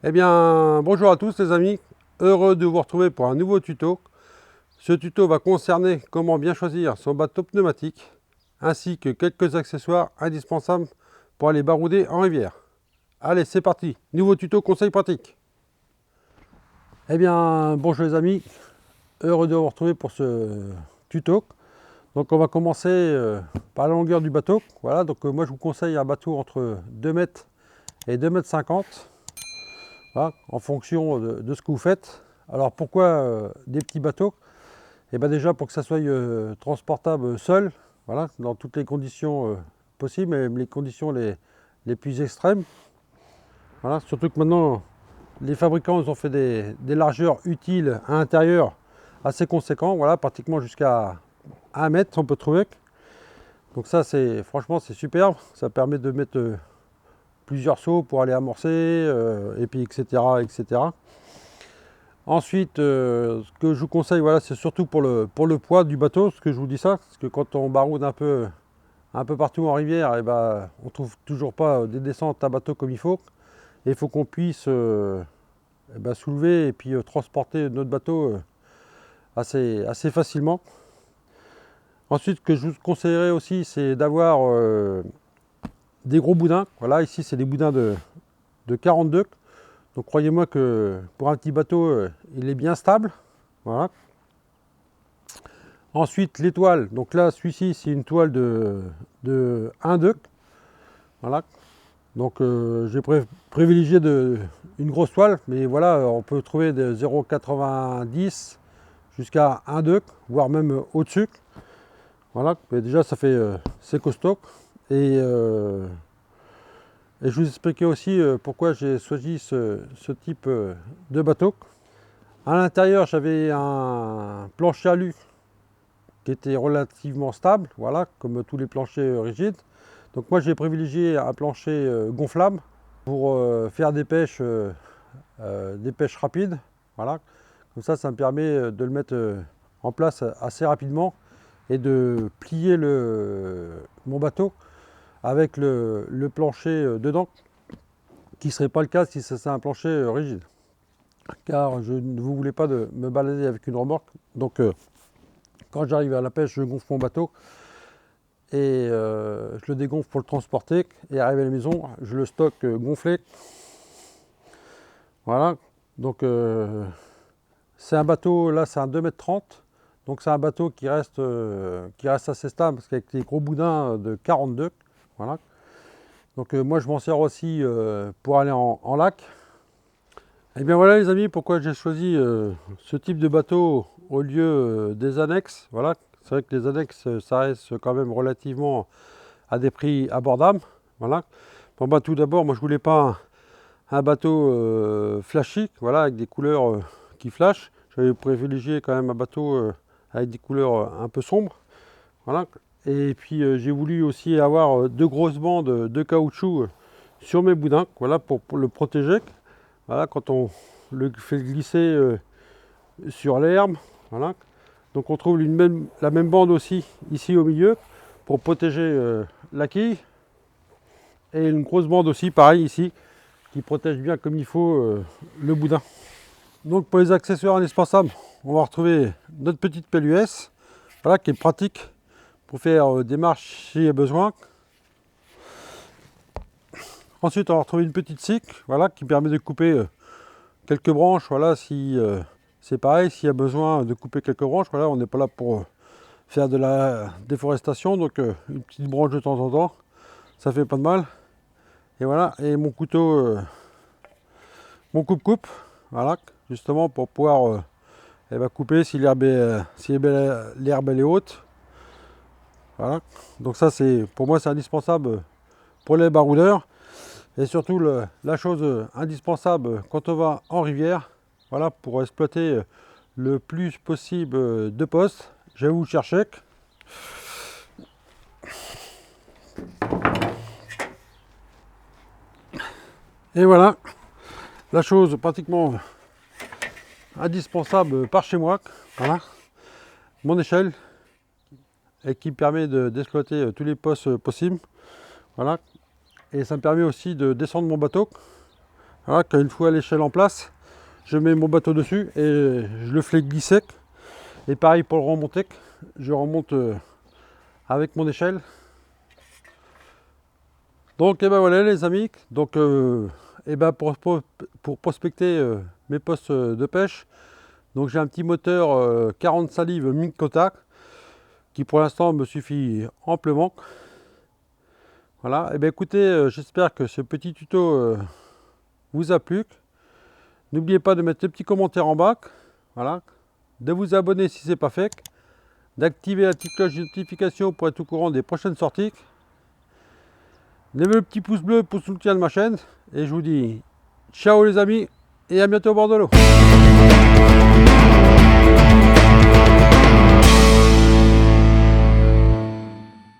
Eh bien, bonjour à tous les amis, heureux de vous retrouver pour un nouveau tuto. Ce tuto va concerner comment bien choisir son bateau pneumatique, ainsi que quelques accessoires indispensables pour aller barouder en rivière. Allez, c'est parti, nouveau tuto conseil pratique. Eh bien, bonjour les amis, heureux de vous retrouver pour ce tuto. Donc on va commencer par la longueur du bateau. Voilà, donc moi je vous conseille un bateau entre 2 mètres et 2 mètres 50. Voilà, en fonction de ce que vous faites. Alors pourquoi des petits bateaux? Et bien déjà pour que ça soit transportable seul, voilà, dans toutes les conditions possibles, même les conditions les plus extrêmes. Voilà, surtout que maintenant les fabricants ils ont fait des largeurs utiles à l'intérieur assez conséquents, voilà, pratiquement jusqu'à 1 mètre on peut trouver. Donc ça c'est franchement c'est superbe, ça permet de mettre plusieurs seaux pour aller amorcer, et puis etc. Ensuite, ce que je vous conseille, voilà, c'est surtout pour le poids du bateau, ce que je vous dis ça, parce que quand on baroude un peu partout en rivière, et ben, on trouve toujours pas des descentes à bateau comme il faut. Et il faut qu'on puisse soulever et puis transporter notre bateau assez facilement. Ensuite, ce que je vous conseillerais aussi, c'est d'avoir des gros boudins. Voilà, ici c'est des boudins de 42. Donc croyez-moi que pour un petit bateau, il est bien stable. Voilà. Ensuite l'étoile, donc là celui-ci c'est une toile de 1,2. Voilà. Donc j'ai privilégié une grosse toile, mais voilà, on peut trouver de 0,90 jusqu'à 1,2, voire même au-dessus. Voilà, mais déjà ça fait c'est costaud. Et je vous expliquais aussi pourquoi j'ai choisi ce type de bateau. À l'intérieur, j'avais un plancher alu qui était relativement stable, voilà, comme tous les planchers rigides. Donc moi, j'ai privilégié un plancher gonflable pour faire des pêches rapides. Voilà. Comme ça me permet de le mettre en place assez rapidement et de plier mon bateau avec le plancher dedans, qui ne serait pas le cas si c'est un plancher rigide. Car je ne vous voulais pas de me balader avec une remorque. Donc quand j'arrive à la pêche, je gonfle mon bateau et je le dégonfle pour le transporter. Et arrivé à la maison, je le stocke gonflé. Voilà. Donc c'est un bateau, là c'est un 2,30 m. Donc c'est un bateau qui reste assez stable parce qu'avec les gros boudins de 42. Voilà. Donc moi je m'en sers aussi pour aller en lac. Et bien voilà les amis, pourquoi j'ai choisi ce type de bateau au lieu des annexes. Voilà, c'est vrai que les annexes ça reste quand même relativement à des prix abordables. Voilà. Bon bah tout d'abord, moi je voulais pas un bateau flashy, voilà, avec des couleurs qui flashent. J'avais privilégié quand même un bateau avec des couleurs un peu sombres. Voilà. Et puis j'ai voulu aussi avoir deux grosses bandes de caoutchouc sur mes boudins, voilà, pour le protéger. Voilà, quand on le fait glisser sur l'herbe, voilà. Donc on trouve la même bande aussi ici au milieu pour protéger la quille. Et une grosse bande aussi, pareil ici, qui protège bien comme il faut le boudin. Donc pour les accessoires indispensables, on va retrouver notre petite pelle US, voilà, qui est pratique pour faire des marches s'il y a besoin. Ensuite, on va retrouver une petite scie, voilà, qui permet de couper quelques branches, voilà, si c'est pareil, s'il y a besoin de couper quelques branches, voilà, on n'est pas là pour faire de la déforestation, donc une petite branche de temps en temps, ça fait pas de mal. Et voilà, et mon couteau, mon coupe-coupe, voilà, justement pour pouvoir couper si l'herbe est haute. Voilà, donc ça c'est pour moi c'est indispensable pour les baroudeurs. Et surtout la chose indispensable quand on va en rivière, voilà, pour exploiter le plus possible de postes. Je vais vous le chercher. Et voilà, la chose pratiquement indispensable par chez moi. Voilà, mon échelle et qui permet d'exploiter tous les postes possibles. Voilà, et ça me permet aussi de descendre mon bateau. Voilà, une fois l'échelle en place, je mets mon bateau dessus et je le fais glisser. Et pareil pour le remonter, je remonte avec mon échelle. Donc et ben voilà les amis, donc pour prospecter mes postes de pêche, donc j'ai un petit moteur 45 livres Minn Kota qui pour l'instant me suffit amplement. Voilà, et bien écoutez, j'espère que ce petit tuto vous a plu. N'oubliez pas de mettre le petit commentaire en bas, voilà, de vous abonner si ce n'est pas fait, d'activer la petite cloche de notification pour être au courant des prochaines sorties. Levez le petit pouce bleu pour soutenir ma chaîne et je vous dis ciao les amis et à bientôt au bord de l'eau.